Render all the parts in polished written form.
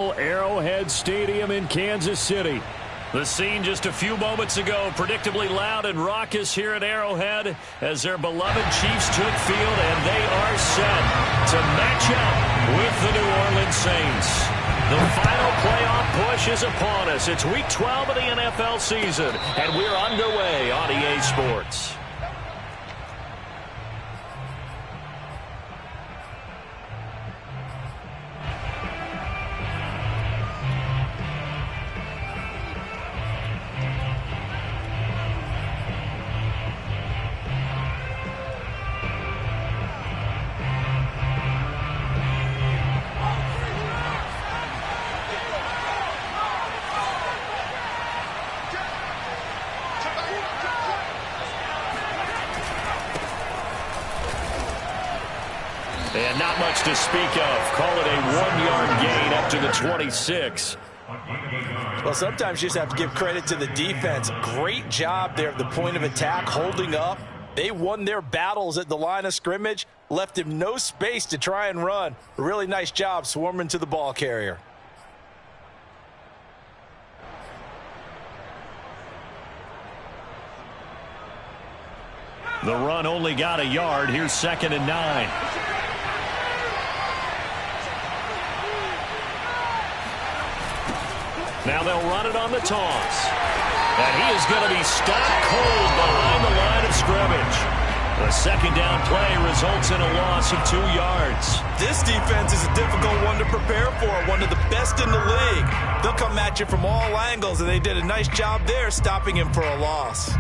Arrowhead Stadium in Kansas City. The scene just a few moments ago, predictably loud and raucous here at Arrowhead as their beloved Chiefs took field, and they are set to match up with the New Orleans Saints. The final playoff push is upon us. It's Week 12 of the NFL season, and we're underway on EA Sports. And not much to speak of. Call it a 1-yard gain up to the 26. Well, sometimes you just have to give credit to the defense. Great job there at the point of attack, holding up. They won their battles at the line of scrimmage, left him no space to try and run. A really nice job swarming to the ball carrier. The run only got a yard. Here's 2nd and 9. Now they'll run it on the toss. And he is going to be stopped cold behind the line of scrimmage. The 2nd down play results in a loss of 2 yards. This defense is a difficult one to prepare for, one of the best in the league. They'll come at you from all angles, and they did a nice job there stopping him for a loss.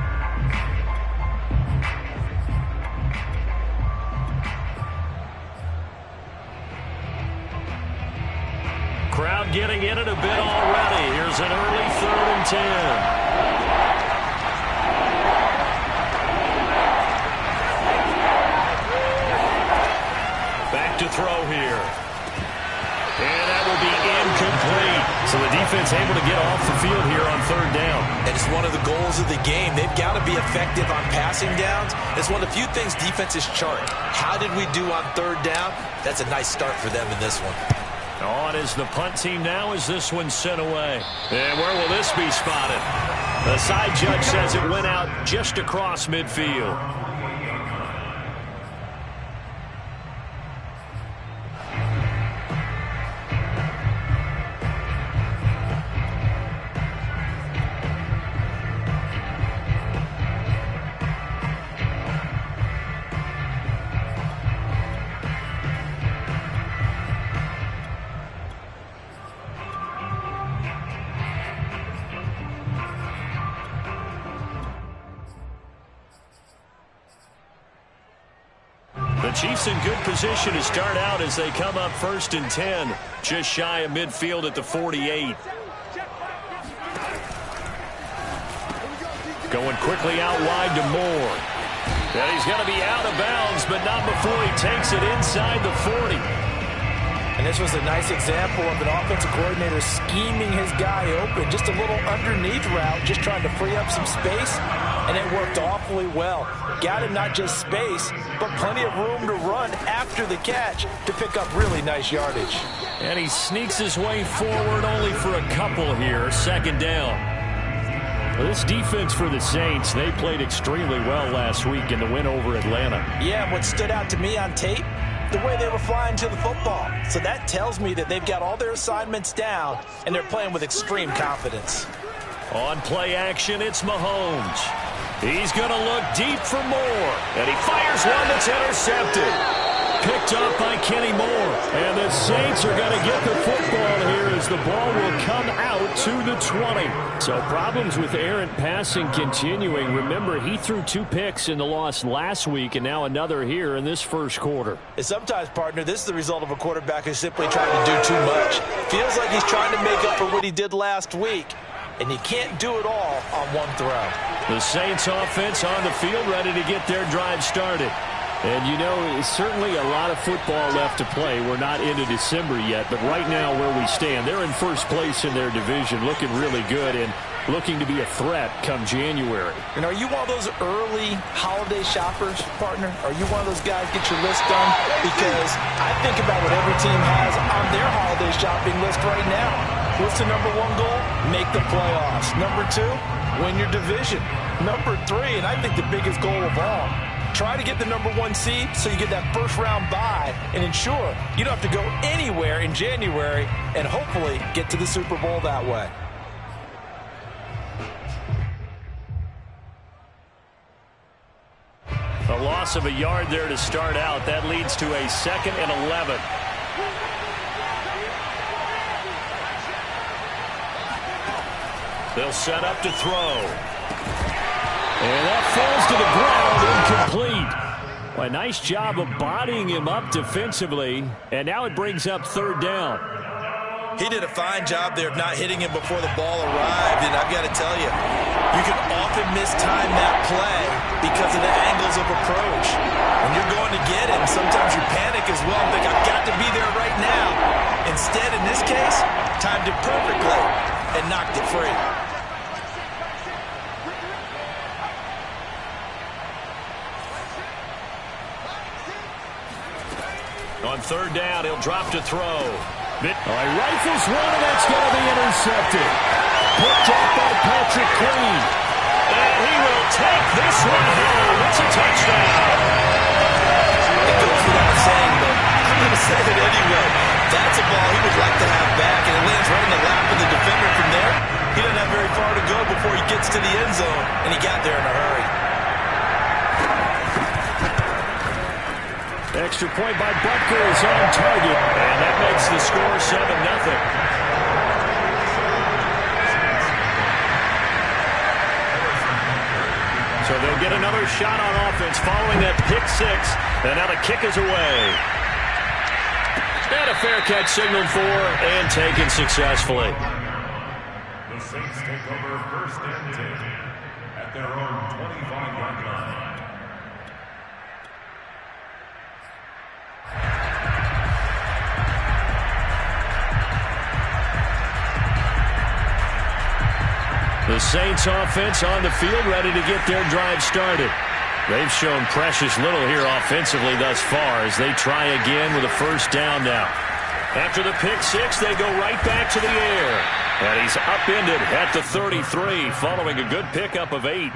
Crowd getting in it a bit already. Here's an early 3rd and 10. Back to throw here. And that will be incomplete. So the defense able to get off the field here on 3rd down. And it's one of the goals of the game. They've got to be effective on passing downs. It's one of the few things defenses chart. How did we do on 3rd down? That's a nice start for them in this one. On is the punt team now as this one's sent away. And where will this be spotted? The side judge says it went out just across midfield. The Chiefs in good position to start out as they come up 1st and 10, just shy of midfield at the 48. Going quickly out wide to Moore. And he's going to be out of bounds, but not before he takes it inside the 40. And this was a nice example of an offensive coordinator scheming his guy open. Just a little underneath route, just trying to free up some space, and it worked awfully well. Got him not just space, but plenty of room to run after the catch to pick up really nice yardage. And he sneaks his way forward only for a couple here. 2nd down. Well, this defense for the Saints, they played extremely well last week in the win over Atlanta. Yeah, what stood out to me on tape, the way they were flying to the football. So that tells me that they've got all their assignments down, and they're playing with extreme confidence. On play action, it's Mahomes. He's going to look deep for Moore. And he fires one that's intercepted. Picked up by Kenny Moore. And the Saints are going to get the football here as the ball will come out to the 20. So problems with errant passing continuing. Remember, he threw 2 picks in the loss last week and now another here in this first quarter. And sometimes, partner, this is the result of a quarterback who's simply trying to do too much. Feels like he's trying to make up for what he did last week. And you can't do it all on one throw. The Saints offense on the field ready to get their drive started. And, you know, certainly a lot of football left to play. We're not into December yet, but right now where we stand, they're in first place in their division, looking really good. And looking to be a threat come January. And are you one of those early holiday shoppers, partner? Are you one of those guys get your list done? Because I think about what every team has on their holiday shopping list right now. What's the number one goal? Make the playoffs. Number two, win your division. Number three, and I think the biggest goal of all, try to get the number one seed so you get that first round bye and ensure you don't have to go anywhere in January and hopefully get to the Super Bowl that way. A loss of a yard there to start out. That leads to a 2nd and 11. They'll set up to throw. And that falls to the ground, incomplete. A nice job of bodying him up defensively, and now it brings up 3rd down. He did a fine job there of not hitting him before the ball arrived, and I've got to tell you, you can often mistime that play because of the angles of approach. When you're going to get him, sometimes you panic as well and think, I've got to be there right now. Instead, in this case, timed it perfectly and knocked it free. On 3rd down, he'll drop to throw. Rifles one, and that's going to be intercepted. Picked up by Patrick Queen. And he will take this one home. It's a touchdown. It goes without saying, but I'm going to say it anyway. That's a ball he would like to have back, and it lands right in the lap of the defender from there. He doesn't have very far to go before he gets to the end zone, and he got there in a hurry. Extra point by Butker is on target, and that makes the score 7-0. So they'll get another shot on offense following that pick 6, and now the kick is away. And a fair catch signaled for and taken successfully. The Saints take over 1st and 10 at their own 25-yard line. The Saints offense on the field, ready to get their drive started. They've shown precious little here offensively thus far as they try again with a 1st down now. After the pick 6, they go right back to the air. And he's upended at the 33 following a good pickup of 8.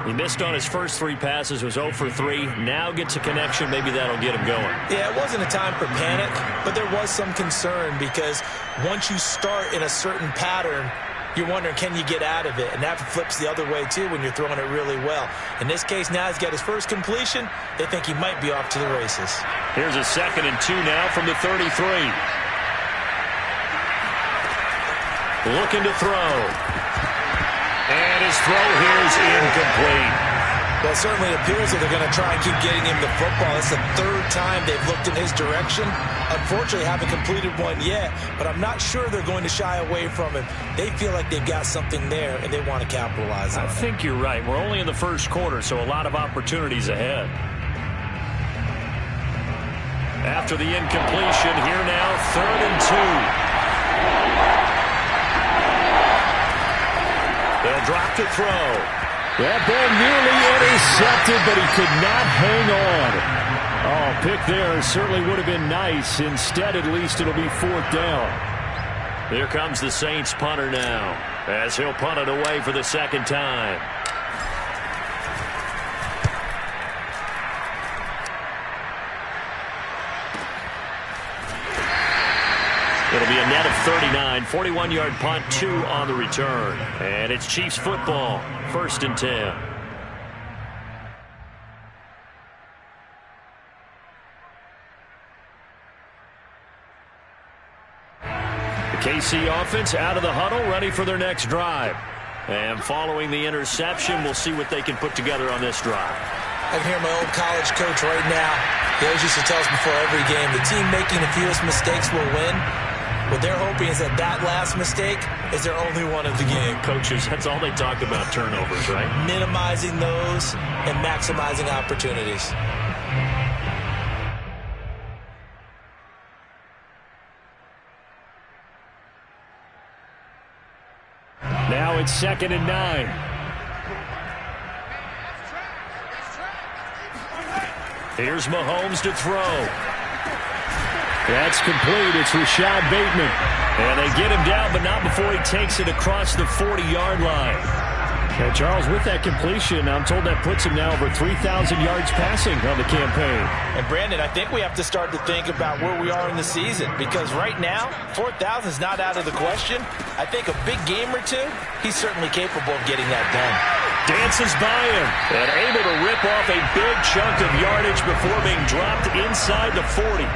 He missed on his first 3 passes, was 0 for 3. Now gets a connection. Maybe that'll get him going. Yeah, it wasn't a time for panic, but there was some concern because once you start in a certain pattern, you're wondering, can you get out of it? And that flips the other way, too, when you're throwing it really well. In this case, now he's got his first completion. They think he might be off to the races. Here's a 2nd and 2 now from the 33. Looking to throw. And his throw here is incomplete. Well, it certainly appears that they're going to try and keep getting him the football. It's the 3rd time they've looked in his direction. Unfortunately, haven't completed one yet, but I'm not sure they're going to shy away from him. They feel like they've got something there, and they want to capitalize on it. I think you're right. We're only in the 1st quarter, so a lot of opportunities ahead. After the incompletion, here now, 3rd and 2. They'll drop to throw. That ball nearly intercepted, but he could not hang on. Oh, pick there certainly would have been nice. Instead, at least it'll be 4th down. Here comes the Saints punter now, as he'll punt it away for the 2nd time. It'll be a net of 39, 41-yard punt, 2 on the return. And it's Chiefs football, 1st and 10. The KC offense out of the huddle, ready for their next drive. And following the interception, we'll see what they can put together on this drive. I can hear my old college coach right now. He always used to tell us before every game, the team making the fewest mistakes will win. What they're hoping is that last mistake is their only one of the game. Coaches, that's all they talk about, turnovers, right? Minimizing those and maximizing opportunities. Now it's 2nd and 9. Here's Mahomes to throw. That's complete. It's Rashad Bateman. And they get him down, but not before he takes it across the 40-yard line. And Charles, with that completion, I'm told that puts him now over 3,000 yards passing on the campaign. And Brandon, I think we have to start to think about where we are in the season, because right now, 4,000 is not out of the question. I think a big game or two, he's certainly capable of getting that done. Dances by him and able to rip off a big chunk of yardage before being dropped inside the 40.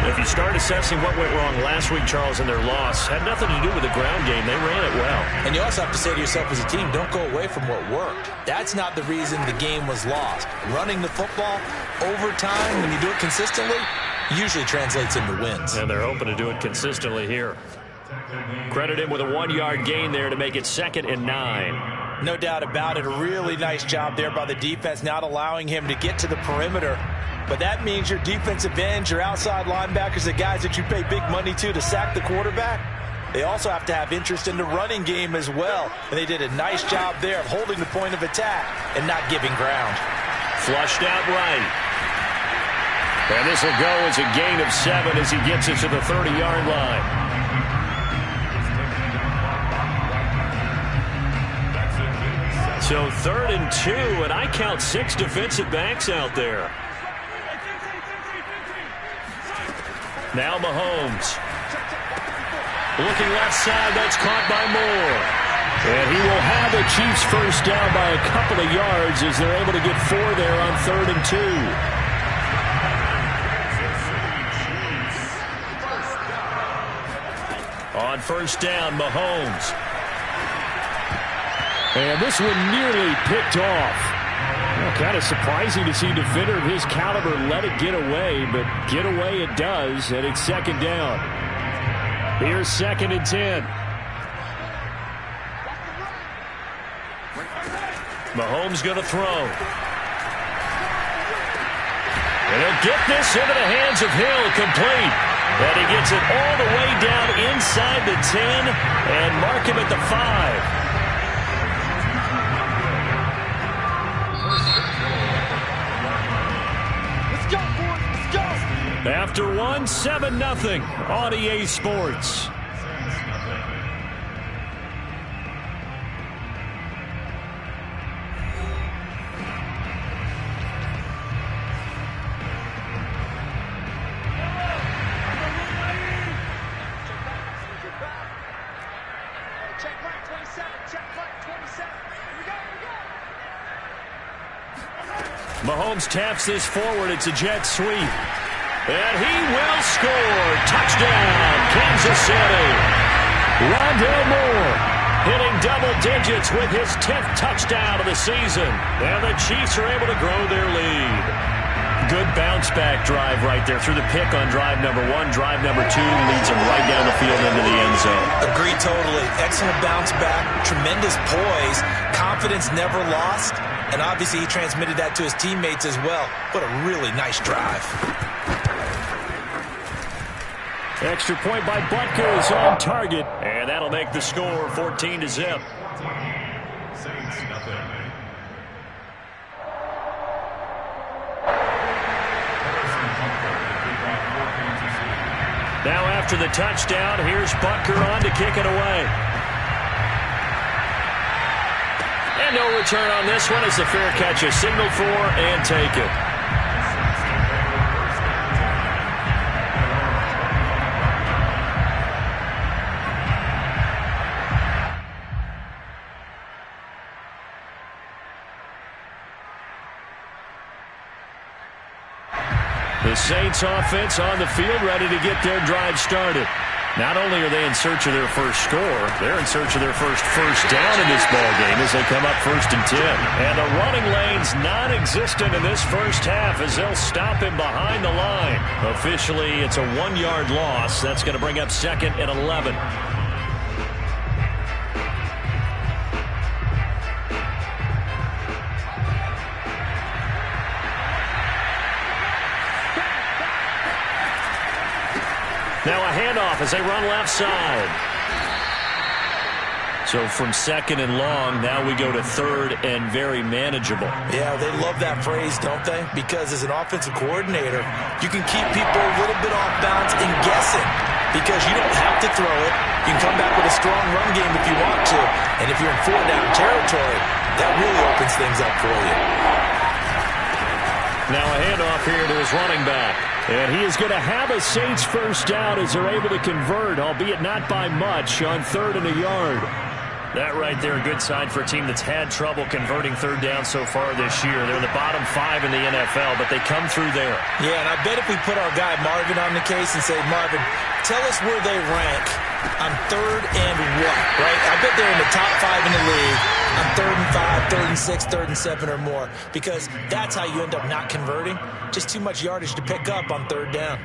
If you start assessing what went wrong last week, Charles, in their loss, had nothing to do with the ground game. They ran it well. And you also have to say to yourself as a team, don't go away from what worked. That's not the reason the game was lost. Running the football over time, when you do it consistently, usually translates into wins. And they're hoping to do it consistently here. Credit him with a 1-yard gain there to make it 2nd and 9. No doubt about it. A really nice job there by the defense, not allowing him to get to the perimeter. But that means your defensive ends, your outside linebackers, the guys that you pay big money to sack the quarterback, they also have to have interest in the running game as well. And they did a nice job there of holding the point of attack and not giving ground. Flushed out right. And this will go as a gain of 7 as he gets it to the 30-yard line. So 3rd and 2, and I count 6 defensive backs out there. Now Mahomes. Looking left side, that's caught by Moore. And he will have the Chiefs first down by a couple of yards as they're able to get 4 there on 3rd and 2. On first down, Mahomes. And this one nearly picked off. Well, kind of surprising to see a defender of his caliber let it get away, but get away it does, and it's 2nd down. Here's 2nd and 10. Mahomes going to throw. And he'll get this into the hands of Hill, complete. And he gets it all the way down inside the 10 and mark him at the 5. After 1, 7-0 on EA Sports. Mahomes taps this forward. It's a jet sweep. And he will score. Touchdown, Kansas City. Rondale Moore hitting double digits with his 10th touchdown of the season. And the Chiefs are able to grow their lead. Good bounce-back drive right there through the pick on drive number 1. Drive number 2 leads him right down the field into the end zone. Agreed totally. Excellent bounce-back, tremendous poise, confidence never lost, and obviously he transmitted that to his teammates as well. What a really nice drive. Extra point by Butker is on target, and that'll make the score 14-0. Now after the touchdown, here's Butker on to kick it away. And no return on this one as the fair catch is signaled for and taken. The Saints offense on the field ready to get their drive started. Not only are they in search of their first score, they're in search of their first down in this ballgame as they come up 1st and 10. And the running lane's non-existent in this first half as they'll stop him behind the line. Officially, it's a 1-yard loss. That's going to bring up 2nd and 11. Now a handoff as they run left side. So from second and long, now we go to third and very manageable. Yeah, they love that phrase, don't they? Because as an offensive coordinator, you can keep people a little bit off balance and guessing because you don't have to throw it. You can come back with a strong run game if you want to. And if you're in four-down territory, that really opens things up for you. Now a handoff here to his running back. And he is going to have a Saints first down as they're able to convert, albeit not by much, on 3rd and a yard. That right there, a good sign for a team that's had trouble converting third down so far this year. They're in the bottom 5 in the NFL, but they come through there. Yeah, and I bet if we put our guy Marvin on the case and say, Marvin, tell us where they rank on 3rd and what, right? I bet they're in the top 5 in the league on 3rd and 5, 3rd and 6, 3rd and 7 or more, because that's how you end up not converting. Just too much yardage to pick up on 3rd down.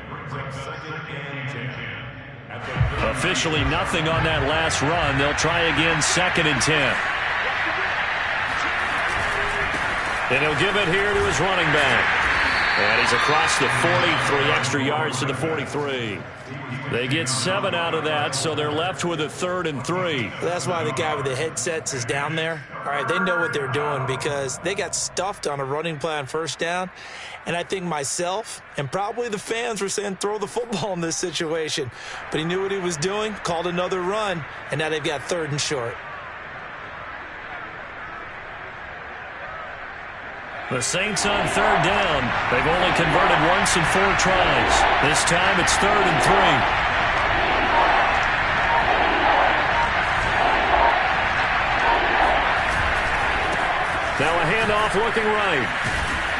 Officially nothing on that last run. They'll try again 2nd and 10. And he'll give it here to his running back. And he's across the 40, 3 extra yards to the 43. They get 7 out of that, so they're left with a 3rd and 3. That's why the guy with the headsets is down there. All right, they know what they're doing because they got stuffed on a running play on 1st down. And I think myself and probably the fans were saying throw the football in this situation. But he knew what he was doing, called another run, and now they've got 3rd and short. The Saints on 3rd down. They've only converted once in 4 tries. This time it's 3rd and 3. Now a handoff looking right.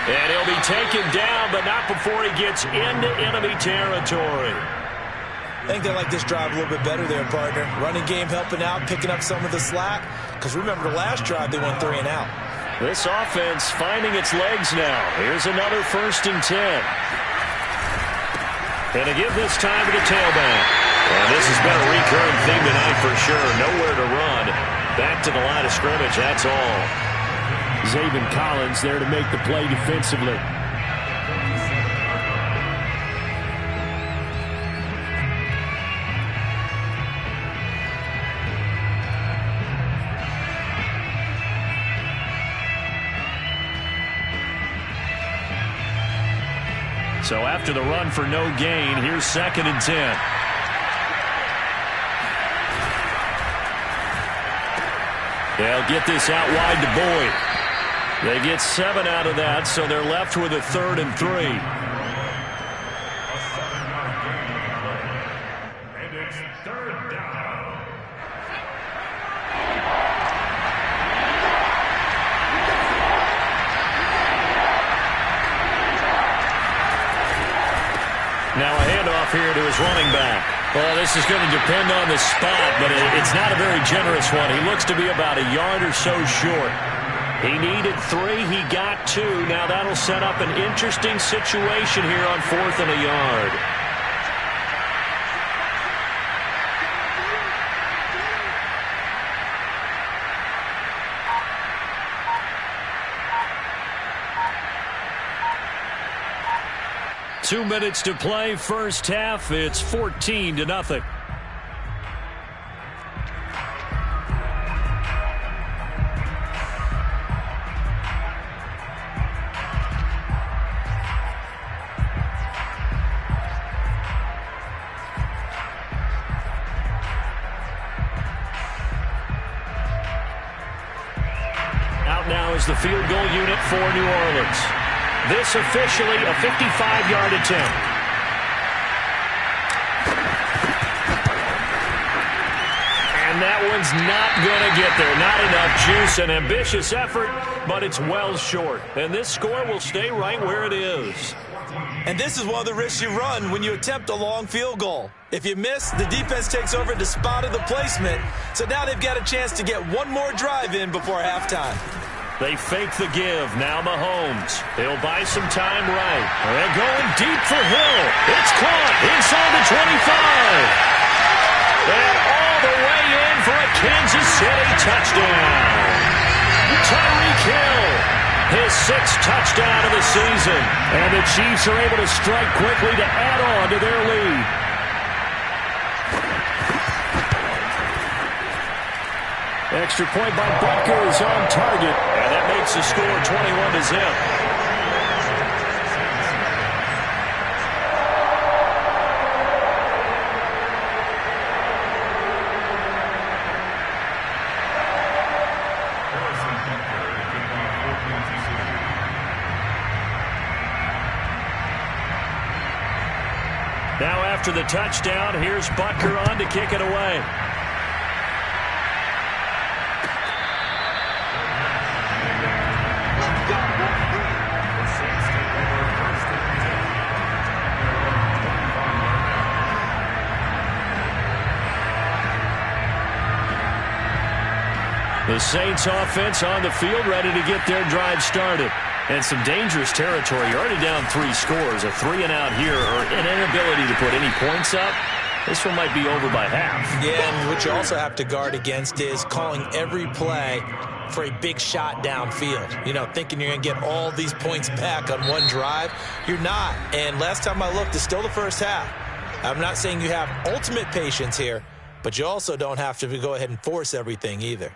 And he'll be taken down, but not before he gets into enemy territory. I think they like this drive a little bit better there, partner. Running game helping out, picking up some of the slack. Because remember the last drive, they went 3 and out. This offense finding its legs now. Here's another 1st and 10. And to give this time to the tailback. And this has been a recurring theme tonight for sure. Nowhere to run. Back to the line of scrimmage, that's all. Zaven Collins there to make the play defensively. So after the run for no gain, here's 2nd and 10. They'll get this out wide to Boyd. They get 7 out of that, so they're left with a 3rd and 3. And it's 3rd down. Now a handoff here to his running back. Well, this is going to depend on the spot, but it's not a very generous one. He looks to be about a yard or so short. He needed 3. He got 2. Now that'll set up an interesting situation here on 4th and a yard. Two minutes to play, first half. It's 14-0. Out now is the field goal unit for New Orleans. This officially a 55-yard attempt. And that one's not going to get there. Not enough juice. An ambitious effort, but it's well short. And this score will stay right where it is. And this is one of the risks you run when you attempt a long field goal. If you miss, the defense takes over the spot of the placement. So now they've got a chance to get one more drive in before halftime. They fake the give. Now Mahomes. He'll buy some time right. They're going deep for Hill. It's caught inside the 25. And all the way in for a Kansas City touchdown. Tyreek Hill, his 6th touchdown of the season. And the Chiefs are able to strike quickly to add on to their lead. Extra point by Butker is on target, and that makes the score 21-0. Now after the touchdown, here's Butker on to kick it away. The Saints offense on the field, ready to get their drive started. And some dangerous territory. You're already down 3 scores. A 3-and-out here, or an inability to put any points up. This one might be over by half. Yeah, and what you also have to guard against is calling every play for a big shot downfield. You know, thinking you're going to get all these points back on one drive. You're not. And last time I looked, it's still the first half. I'm not saying you have ultimate patience here, but you also don't have to go ahead and force everything either.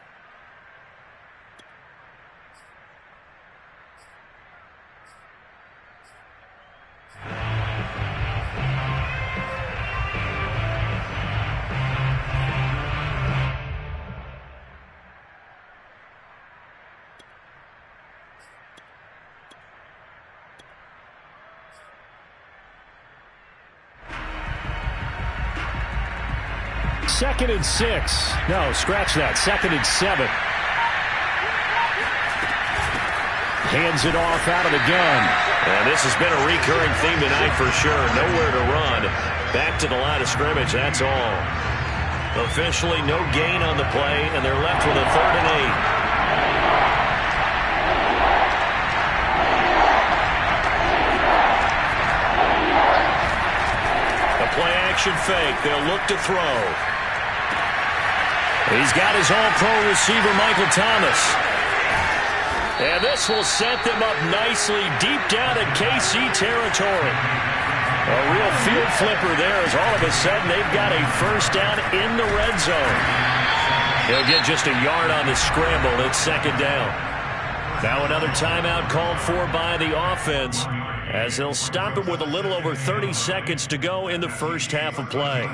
Second and 6. No, scratch that. 2nd and 7. Hands it off out of the gun. And this has been a recurring theme tonight for sure. Nowhere to run. Back to the line of scrimmage, that's all. Officially no gain on the play, and they're left with a 3rd and 8. Play action fake. They'll look to throw. He's got his all-pro receiver, Michael Thomas. And this will set them up nicely deep down in KC territory. A real field flipper there as all of a sudden they've got a first down in the red zone. He'll get just a yard on the scramble. It's 2nd down. Now another timeout called for by the offense, as they'll stop it with a little over 30 seconds to go in the first half of play.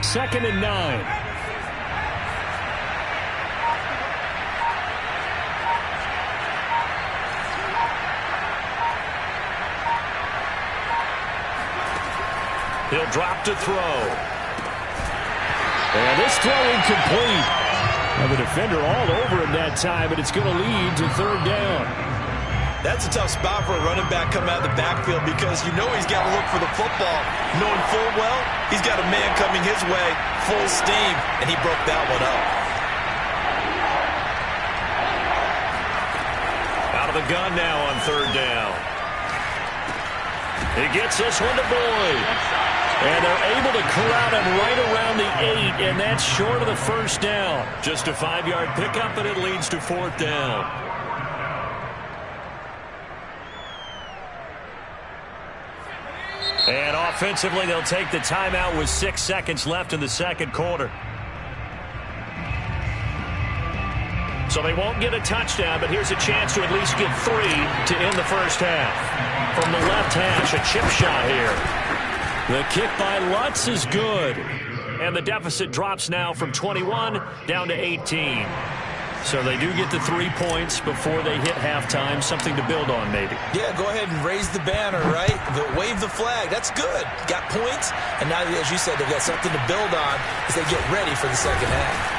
Second and 9. He'll drop to throw. And this throw incomplete. And the defender all over him that time, but it's going to lead to 3rd down. That's a tough spot for a running back coming out of the backfield because you know he's got to look for the football, knowing full well he's got a man coming his way, full steam, and he broke that one up. Out of the gun now on 3rd down. He gets this one to Boyd. And they're able to corral him right around the 8, and that's short of the first down. Just a 5-yard pickup, and it leads to 4th down. And offensively, they'll take the timeout with 6 seconds left in the second quarter. So they won't get a touchdown, but here's a chance to at least get 3 to end the first half. From the left hash, a chip shot here. The kick by Lutz is good. And the deficit drops now from 21 down to 18. So they do get the 3 points before they hit halftime. Something to build on, maybe. Yeah, go ahead and raise the banner, right? Wave the flag. That's good. Got points. And now, as you said, they've got something to build on as they get ready for the second half.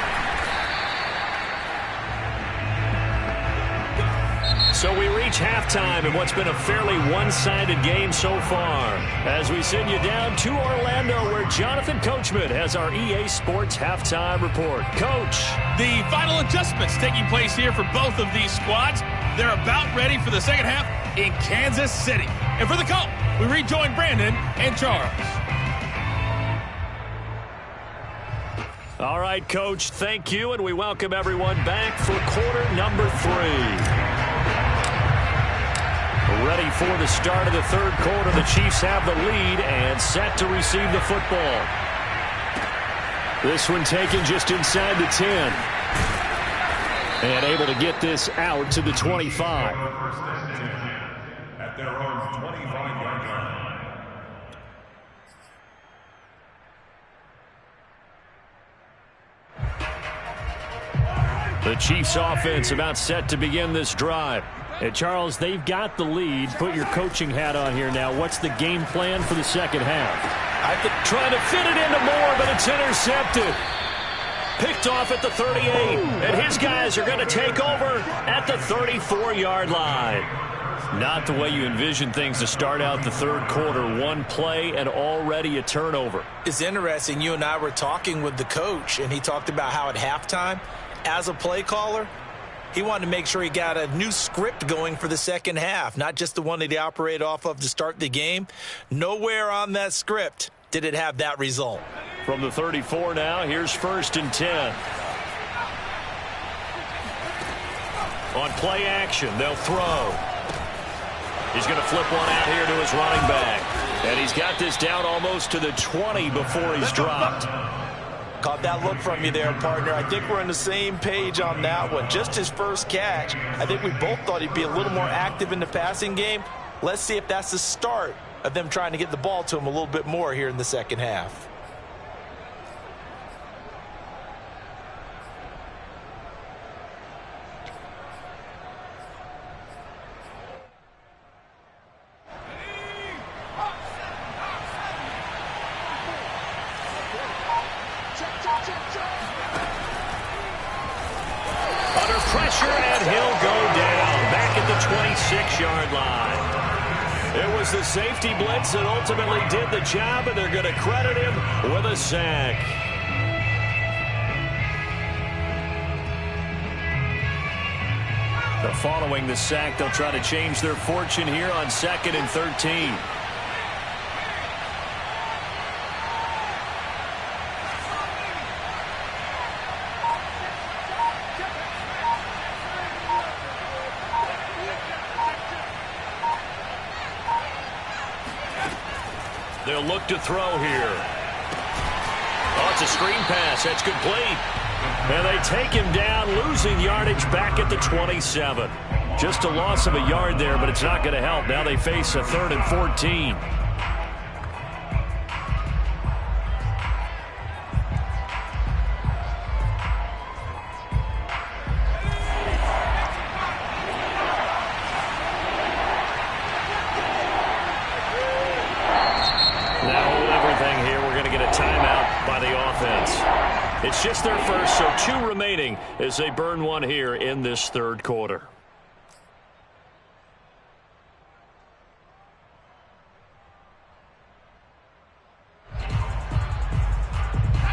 So we reach halftime in what's been a fairly one-sided game so far, as we send you down to Orlando, where Jonathan Coachman has our EA Sports Halftime Report. Coach. The final adjustments taking place here for both of these squads. They're about ready for the second half in Kansas City. And for the Colts, we rejoin Brandon and Charles. All right, Coach, thank you, and we welcome everyone back for quarter number 3. Ready for the start of the third quarter. The Chiefs have the lead and set to receive the football. This one taken just inside the 10. And able to get this out to the 25. At their own 25-yard line. The Chiefs offense about set to begin this drive. And Charles, they've got the lead. Put your coaching hat on here now. What's the game plan for the second half? I think trying to fit it into Moore, but it's intercepted. Picked off at the 38. And his guys are going to take over at the 34-yard line. Not the way you envision things to start out the third quarter. One play and already a turnover. It's interesting. You and I were talking with the coach, and he talked about how at halftime, as a play caller, he wanted to make sure he got a new script going for the second half, not just the one that he operated off of to start the game. Nowhere on that script did it have that result. From the 34 now, here's 1st and 10. On play action, they'll throw. He's going to flip one out here to his running back. And he's got this down almost to the 20 before he's dropped. Caught that look from you there, partner. I think we're on the same page on that one. Just his first catch. I think we both thought he'd be a little more active in the passing game. Let's see if that's the start of them trying to get the ball to him a little bit more here in the second half. Under pressure, and he'll go down back at the 26-yard line. It was the safety blitz that ultimately did the job, and they're going to credit him with a sack. Following the sack, they'll try to change their fortune here on 2nd and 13. They'll look to throw here. Oh, it's a screen pass. That's complete. And they take him down, losing yardage back at the 27. Just a loss of a yard there, but it's not going to help. Now they face a 3rd and 14. It's just their first, so 2 remaining as they burn one here in this third quarter.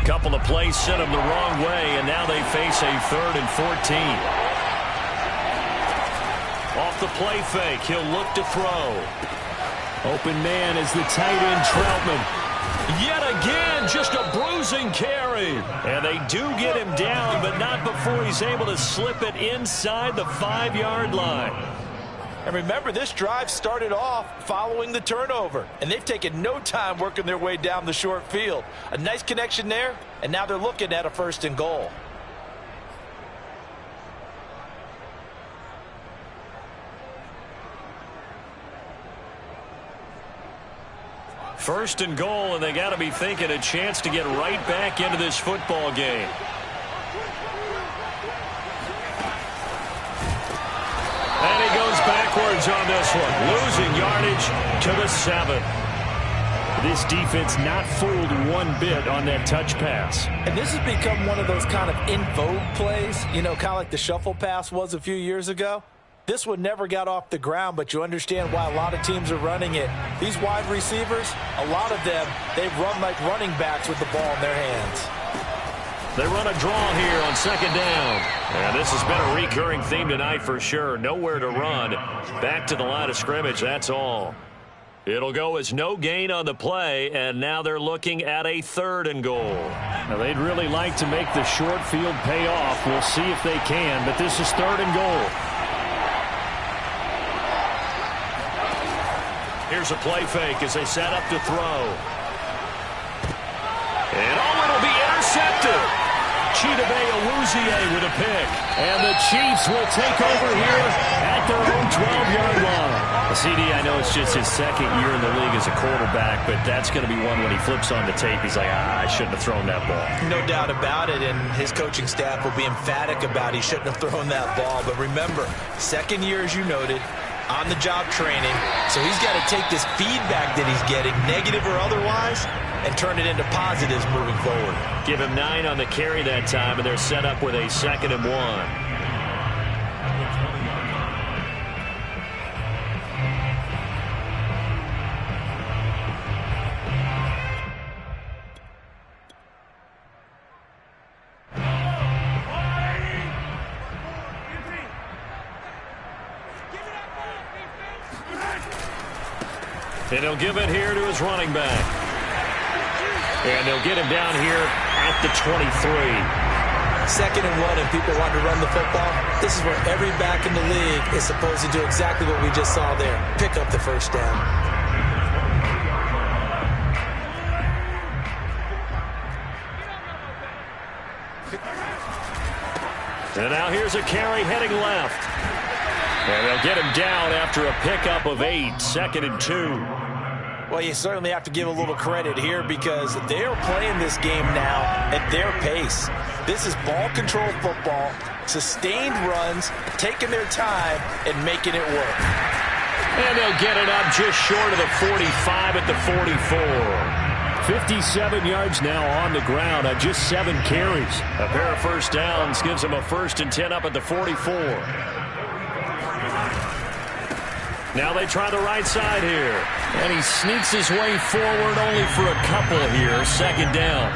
Couple of plays sent them the wrong way, and now they face a 3rd and 14. Off the play fake, he'll look to throw. Open man is the tight end, Troutman. Yet again, just a bruising carry. And they do get him down, but not before he's able to slip it inside the 5-yard line. And remember, this drive started off following the turnover, and they've taken no time working their way down the short field. A nice connection there, and now they're looking at a 1st and goal. First and goal, and they got to be thinking a chance to get right back into this football game. And he goes backwards on this one, losing yardage to the 7. This defense not fooled one bit on that touch pass. And this has become one of those kind of in vogue plays, you know, kind of like the shuffle pass was a few years ago. This one never got off the ground, but you understand why a lot of teams are running it. These wide receivers, a lot of them, they've run like running backs with the ball in their hands. They run a draw here on 2nd down. And this has been a recurring theme tonight for sure. Nowhere to run. Back to the line of scrimmage, that's all. It'll go as no gain on the play, and now they're looking at a 3rd and goal. Now, they'd really like to make the short field pay off. We'll see if they can, but this is 3rd and goal. Here's a play fake as they set up to throw. And it'll be intercepted. Chidobe Awuzie with a pick. And the Chiefs will take over here at their own 12-yard line. CD, I know it's just his 2nd year in the league as a quarterback, but that's going to be one when he flips on the tape. He's like, I shouldn't have thrown that ball. No doubt about it, and his coaching staff will be emphatic about he shouldn't have thrown that ball. But remember, 2nd year, as you noted, on-the-job training. So he's got to take this feedback that he's getting, negative or otherwise, and turn it into positives moving forward. Give him 9 on the carry that time, and they're set up with a 2nd and 1. And he'll give it here to his running back. And they'll get him down here at the 23. 2nd and 1, and people want to run the football. This is where every back in the league is supposed to do exactly what we just saw there. Pick up the 1st down. And now here's a carry heading left. And they'll get him down after a pickup of 8, 2nd and 2. Well, you certainly have to give a little credit here because they're playing this game now at their pace. This is ball control football, sustained runs, taking their time, and making it work. And they'll get it up just short of the 45 at the 44. 57 yards now on the ground on just 7 carries. A pair of 1st downs gives them a 1st and 10 up at the 44. Now they try the right side here. And he sneaks his way forward only for a couple here. 2nd down.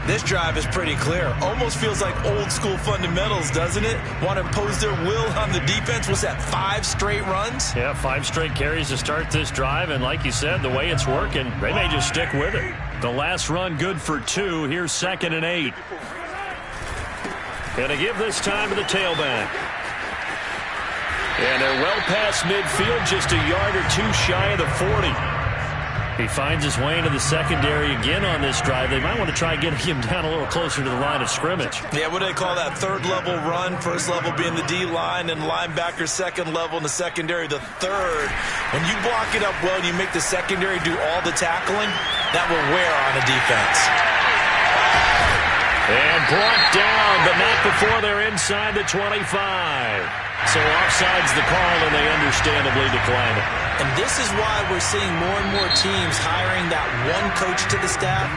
This drive is pretty clear. Almost feels like old school fundamentals, doesn't it? Want to impose their will on the defense. What's that, 5 straight runs? Yeah, 5 straight carries to start this drive. And like you said, the way it's working, they may just stick with it. The last run good for 2. Here's 2nd and 8. And to give this time to the tailback. And they're well past midfield, just a yard or 2 shy of the 40. He finds his way into the secondary again on this drive. They might want to try getting him down a little closer to the line of scrimmage. Yeah, what do they call that? 3rd level run, 1st level being the D-line, and linebacker 2nd level in the secondary, the 3rd. When you block it up well and you make the secondary do all the tackling, that will wear on a defense. And brought down, but not before they're inside the 25. So offside's the call, and they understandably decline it. And this is why we're seeing more and more teams hiring that one coach to the staff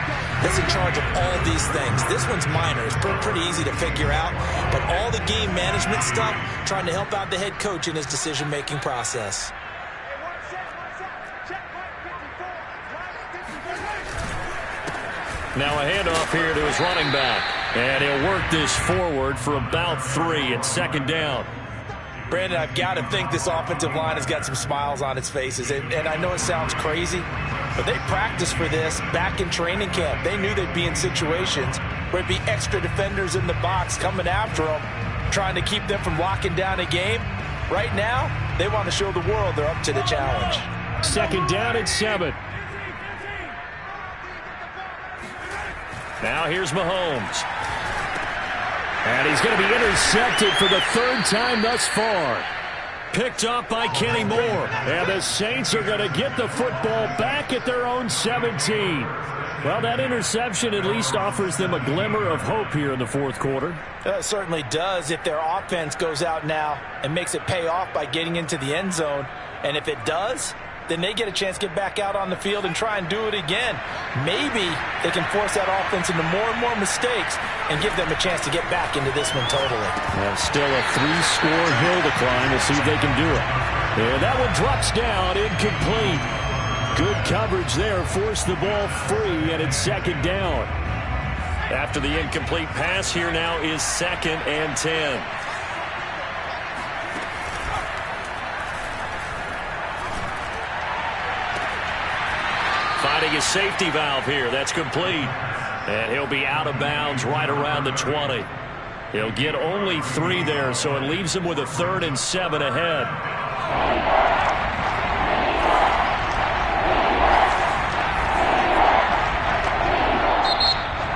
that's in charge of all these things. This one's minor. It's pretty easy to figure out. But all the game management stuff, trying to help out the head coach in his decision-making process. Now a handoff here to his running back. And he'll work this forward for about 3 at 2nd down. Brandon, I've got to think this offensive line has got some smiles on its faces. And I know it sounds crazy, but they practiced for this back in training camp. They knew they'd be in situations where it'd be extra defenders in the box coming after them, trying to keep them from locking down a game. Right now, they want to show the world they're up to the challenge. 2nd down and 7. Now here's Mahomes. And he's going to be intercepted for the 3rd time thus far. Picked up by Kenny Moore. And the Saints are going to get the football back at their own 17. Well, that interception at least offers them a glimmer of hope here in the 4th quarter. It certainly does if their offense goes out now and makes it pay off by getting into the end zone. And if it does, then they get a chance to get back out on the field and try and do it again. Maybe they can force that offense into more and more mistakes and give them a chance to get back into this one totally. And still a 3-score hill to climb. We'll see if they can do it. And that one drops down, incomplete. Good coverage there, forced the ball free, and it's 2nd down. After the incomplete pass, here now is 2nd and 10. Finding his safety valve here. That's complete. And he'll be out of bounds right around the 20. He'll get only 3 there, so it leaves him with a 3rd and 7 ahead.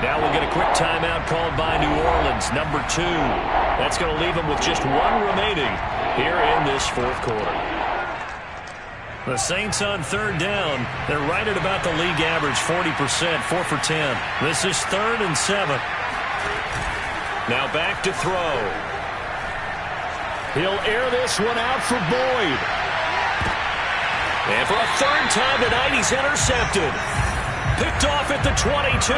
Now we'll get a quick timeout called by New Orleans, number 2. That's going to leave them with just 1 remaining here in this 4th quarter. The Saints on 3rd down. They're right at about the league average, 40%, 4 for 10. This is 3rd and 7. Now back to throw. He'll air this one out for Boyd. And for a 3rd time tonight, he's intercepted. Picked off at the 22.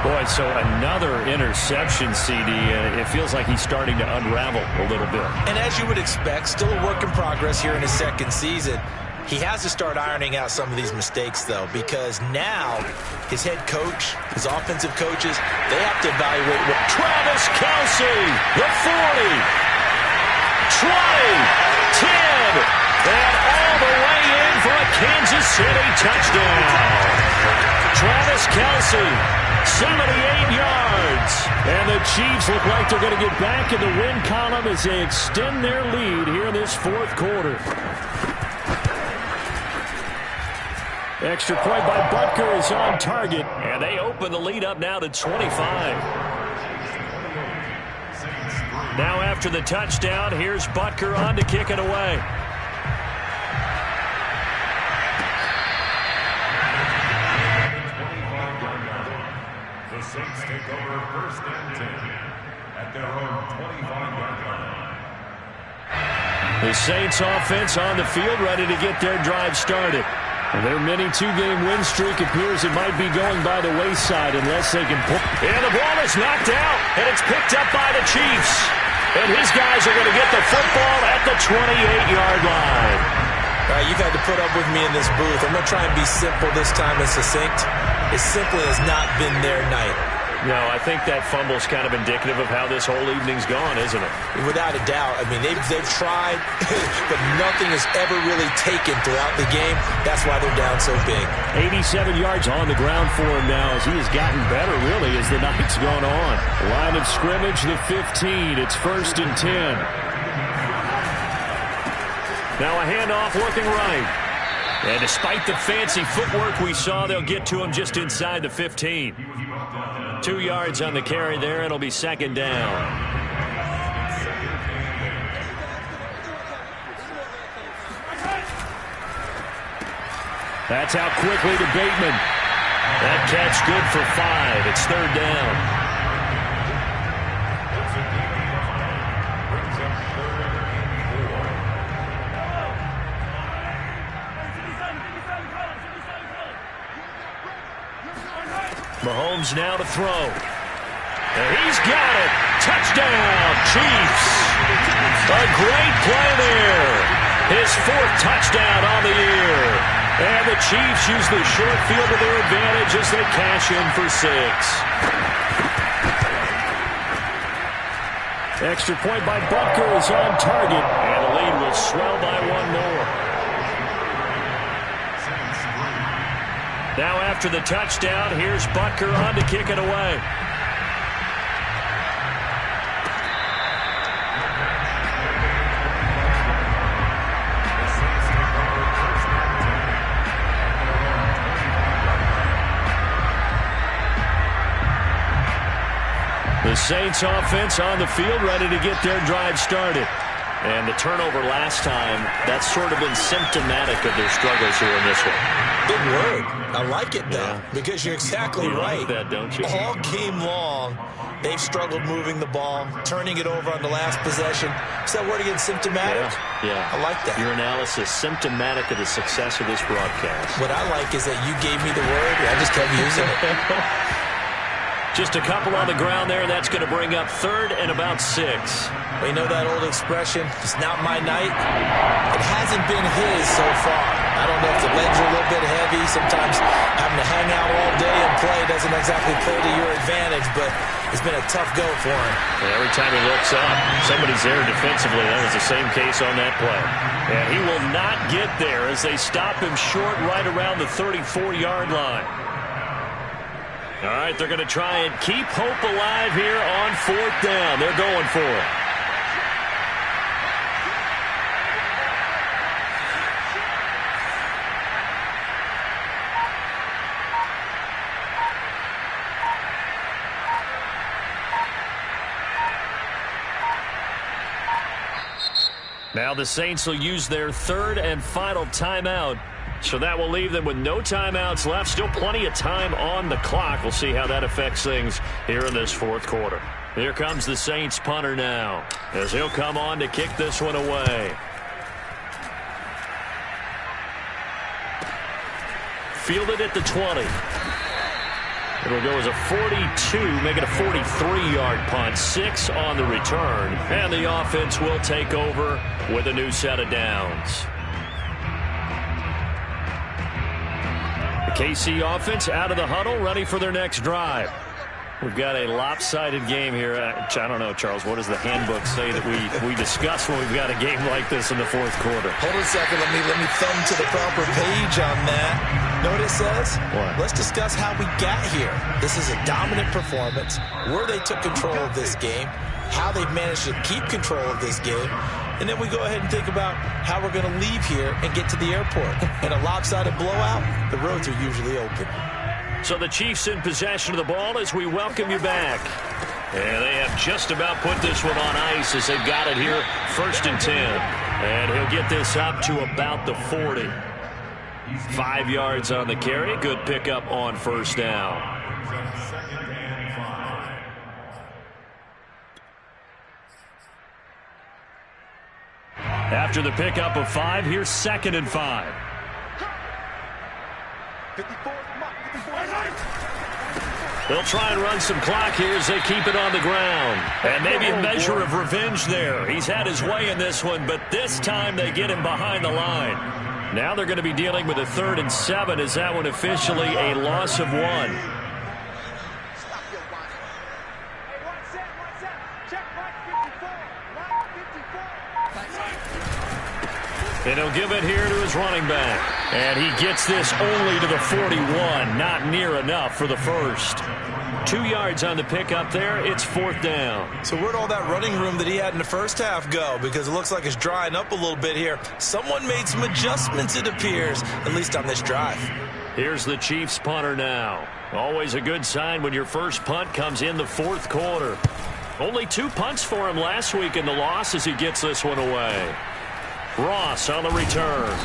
Boy, so another interception, CD. It feels like he's starting to unravel a little bit. And as you would expect, still a work in progress here in his 2nd season. He has to start ironing out some of these mistakes, though, because now his head coach, his offensive coaches, they have to evaluate what... Travis Kelce, the 40, 20, 10, and all the way in for a Kansas City touchdown. Travis Kelce, 78 yards. And the Chiefs look like they're going to get back in the win column as they extend their lead here in this 4th quarter. Extra point by Butker is on target. And they open the lead up now to 25. Now after the touchdown, here's Butker on to kick it away. The Saints take over 1st and 10 at their own 25-yard line. The Saints offense on the field, ready to get their drive started. Their mini 2-game win streak appears it might be going by the wayside unless they can pull. And the ball is knocked out, and it's picked up by the Chiefs. And his guys are going to get the football at the 28-yard line. All right, you've had to put up with me in this booth. I'm going to try and be simple this time and succinct. It simply has not been their night. No, I think that fumble's kind of indicative of how this whole evening's gone, isn't it? Without a doubt. I mean, they've tried, but nothing has ever really taken throughout the game. That's why they're down so big. 87 yards on the ground for him now as he has gotten better, really, as the night's gone on. Line of scrimmage, the 15. It's 1st and 10. Now a handoff looking right. And despite the fancy footwork we saw, they'll get to him just inside the 15. 2 yards on the carry there. It'll be 2nd down. That's out quickly to Bateman. That catch good for 5. It's 3rd down. Mahomes now to throw. And he's got it. Touchdown, Chiefs. A great play there. His 4th touchdown on the year. And the Chiefs use the short field to their advantage as they cash in for 6. Extra point by Butker is on target. And the lead will swell by 1 more. Now after the touchdown, here's Butker on to kick it away. The Saints offense on the field, ready to get their drive started. And the turnover last time, that's sort of been symptomatic of their struggles here in this one. Big word. I like it, though, because you're exactly right. Like that, don't you? All game long, they've struggled moving the ball, turning it over on the last possession. Is that word again, symptomatic? Yeah. I like that. Your analysis, symptomatic of the success of this broadcast. What I like is that you gave me the word, I just kept using it. Just a couple on the ground there. That's going to bring up 3rd and about 6. Well, you know that old expression, it's not my night? It hasn't been his so far. I don't know if the legs are a little bit heavy. Sometimes having to hang out all day and play doesn't exactly play to your advantage, but it's been a tough go for him. And every time he looks up, somebody's there defensively. That was the same case on that play. And he will not get there as they stop him short right around the 34-yard line. All right, they're going to try and keep hope alive here on 4th down. They're going for it. Now the Saints will use their 3rd and final timeout. So that will leave them with no timeouts left. Still plenty of time on the clock. We'll see how that affects things here in this 4th quarter. Here comes the Saints punter now, as he'll come on to kick this one away. Fielded at the 20. It'll go as a 42, make it a 43-yard punt. 6 on the return. And the offense will take over with a new set of downs. The KC offense out of the huddle, ready for their next drive. We've got a lopsided game here. I don't know, Charles, what does the handbook say that we discuss when we've got a game like this in the 4th quarter? Hold on a second. Let me thumb to the proper page on that. Know what it says? What? Let's discuss how we got here. This is a dominant performance, where they took control of this game, how they've managed to keep control of this game, and then we go ahead and think about how we're going to leave here and get to the airport. In a lopsided blowout, the roads are usually open. So the Chiefs in possession of the ball as we welcome you back. And they have just about put this one on ice as they've got it here, 1st and 10. And he'll get this up to about the 40. 5 yards on the carry. Good pickup on 1st down. After the pickup of 5, here's 2nd and 5. They'll try and run some clock here as they keep it on the ground. And maybe a measure of revenge there. He's had his way in this one, but this time they get him behind the line. Now they're going to be dealing with a 3rd and 7. Is that one officially a loss of 1? And he'll give it here to his running back. And he gets this only to the 41. Not near enough for the first. 2 yards on the pickup there. It's 4th down. So where'd all that running room that he had in the first half go? Because it looks like it's drying up a little bit here. Someone made some adjustments, it appears, at least on this drive. Here's the Chiefs punter now. Always a good sign when your first punt comes in the 4th quarter. Only 2 punts for him last week in the loss as he gets this one away. Ross on the return.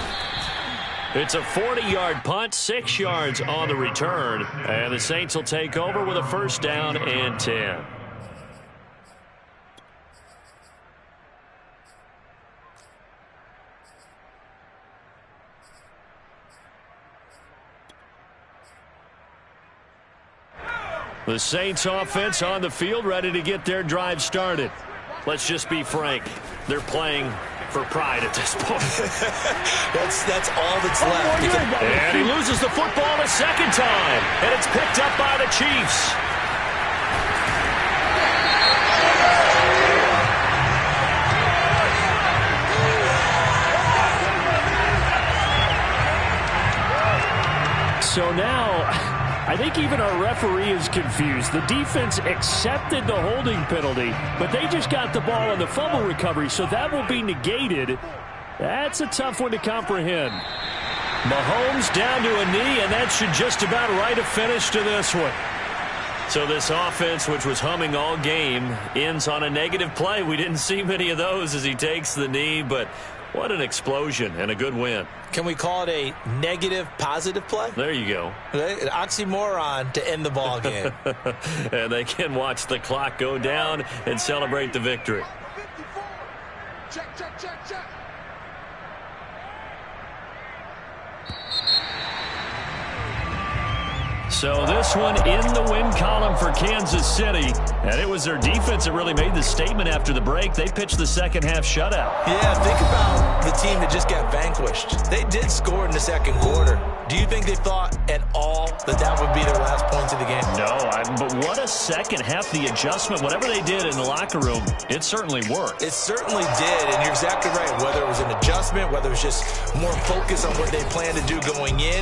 It's a 40-yard punt, 6 yards on the return. And the Saints will take over with a 1st down and 10. The Saints offense on the field, ready to get their drive started. Let's just be frank. They're playing for pride at this point. that's all that's left. And he loses the football a second time. And it's picked up by the Chiefs. So now, I think even our referee is confused. The defense accepted the holding penalty, but they just got the ball on the fumble recovery, so that will be negated. That's a tough one to comprehend. Mahomes down to a knee, and that should just about write a finish to this one. So this offense, which was humming all game, ends on a negative play. We didn't see many of those as he takes the knee, but what an explosion and a good win. Can we call it a negative positive play? There you go. An oxymoron to end the ball game. And they can watch the clock go down and celebrate the victory. Check, check, check, check. So this one in the win column for Kansas City. And it was their defense that really made the statement after the break. They pitched the second half shutout. Yeah, think about the team that just got vanquished. They did score in the second quarter. Do you think they thought at all that that would be their last points of the game? No, but what a second half. The adjustment, whatever they did in the locker room, it certainly worked. It certainly did, and you're exactly right. Whether it was an adjustment, whether it was just more focus on what they planned to do going in.